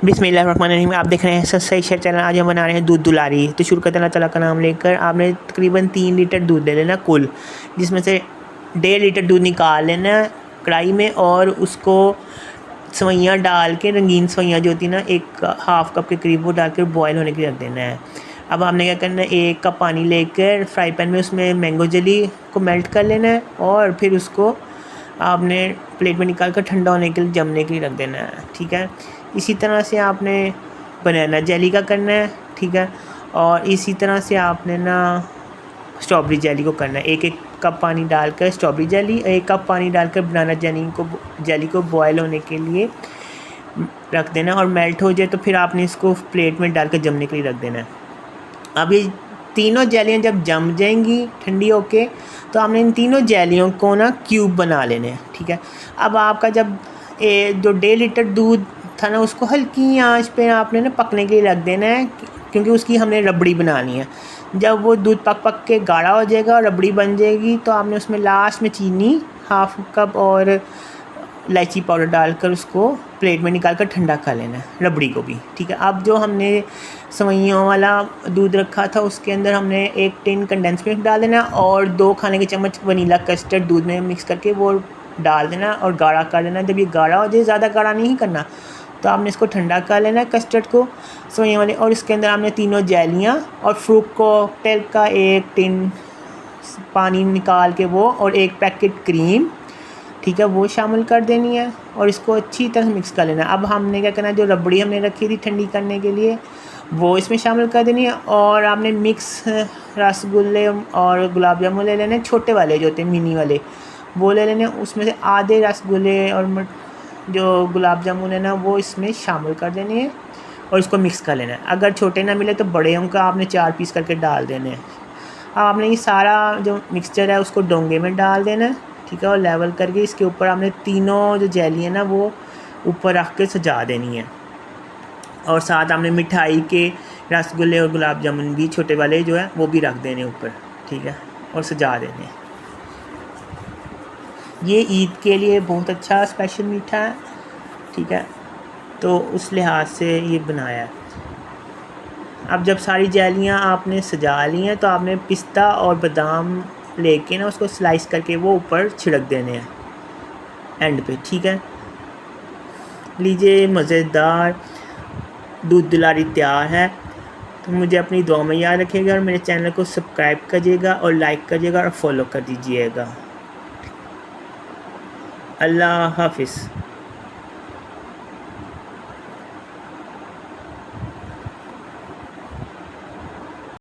बिस्मिल्लाहिर्रहमानिर्रहीम। आप देख रहे हैं सही शेयर चैनल। आज हम बना रहे हैं दूध दुलारी। तो शुरू करते हैं अल्लाह ताला का नाम लेकर। आपने तकरीबन 3 लीटर दूध ले लेना कुल, जिसमें से 1.5 लीटर दूध निकाल लेना कढ़ाई में और उसको सवैयाँ डाल के, रंगीन सवैयाँ जो होती है ना, 1/2 कप के करीब, वो डाल कर बॉयल होने के लिए रख देना है। अब हमने क्या करना है, 1 कप पानी लेकर फ्राई पैन में उसमें मैंगो जेली को मेल्ट कर लेना है और फिर उसको आपने प्लेट में निकाल कर ठंडा होने के लिए, जमने के लिए रख देना है। ठीक है, इसी तरह से आपने बनाना जेली का करना है। ठीक है, और इसी तरह से आपने ना स्ट्रॉबेरी जेली को करना है। 1-1 कप पानी डालकर स्ट्रॉबेरी जेली, 1 कप पानी डालकर बनाना जेली को बॉयल होने के लिए रख देना और मेल्ट हो जाए तो फिर आपने इसको प्लेट में डालकर जमने के लिए रख देना है। अब ये तीनों जेलियाँ जब जम जाएंगी ठंडी होके, तो आपने इन तीनों जेलियों को ना क्यूब बना लेने हैं। ठीक है, अब आपका जब जो 1.5 लीटर दूध था ना, उसको हल्की आंच पे आपने ना पकने के लिए रख देना है, क्योंकि उसकी हमने रबड़ी बनानी है। जब वो दूध पक के गाढ़ा हो जाएगा और रबड़ी बन जाएगी, तो आपने उसमें लास्ट में चीनी 1/2 कप और इलायची पाउडर डालकर उसको प्लेट में निकाल कर ठंडा कर लेना है, रबड़ी को भी। ठीक है, अब जो हमने सवैयों वाला दूध रखा था, उसके अंदर हमने 1 टिन कंडेंस मिल्क डाल देना और 2 खाने के चम्मच वनीला कस्टर्ड दूध में मिक्स करके वो डाल देना और गाढ़ा कर लेना। जब ये गाढ़ा हो जाए, ज़्यादा गाढ़ा नहीं करना, तो आपने इसको ठंडा कर लेना है कस्टर्ड को, सवैयों वाले। और इसके अंदर आपने तीनों जेलियाँ और फ्रूट कॉकटेल का 1 टिन पानी निकाल के वो और 1 पैकेट क्रीम, ठीक है, वो शामिल कर देनी है और इसको अच्छी तरह मिक्स कर लेना है। अब हमने क्या करना है, जो रबड़ी हमने रखी थी ठंडी करने के लिए, वो इसमें शामिल कर देनी है। और आपने मिक्स रसगुल्ले और गुलाब जामुन ले लेने, छोटे वाले जो होते हैं मिनी वाले, वो ले लेने। उसमें से आधे रसगुल्ले और जो गुलाब जामुन है ना, वो इसमें शामिल कर देने हैं और इसको मिक्स कर लेना है। अगर छोटे ना मिले तो बड़े का आपने 4 पीस करके डाल देने हैं। अब आपने ये सारा जो मिक्सचर है उसको डोंगे में डाल देना है। ठीक है, और लेवल करके इसके ऊपर आपने तीनों जो जेली है ना, वो ऊपर रख के सजा देनी है। और साथ आपने मिठाई के रसगुल्ले और गुलाब जामुन भी छोटे वाले जो है वो भी रख देने ऊपर। ठीक है, और सजा देने। ये ईद के लिए बहुत अच्छा स्पेशल मीठा है। ठीक है, तो उस लिहाज से ये बनाया है। अब जब सारी जेलियाँ आपने सजा ली हैं, तो आपने पिस्ता और बादाम लेके ना उसको स्लाइस करके वो ऊपर छिड़क देने हैं एंड पे। ठीक है, लीजिए, मज़ेदार दूध दुलारी तैयार है। तो मुझे अपनी दुआ में याद रखिएगा और मेरे चैनल को सब्सक्राइब करिएगा और लाइक करिएगा और फॉलो कर दीजिएगा। अल्लाह हाफिज़।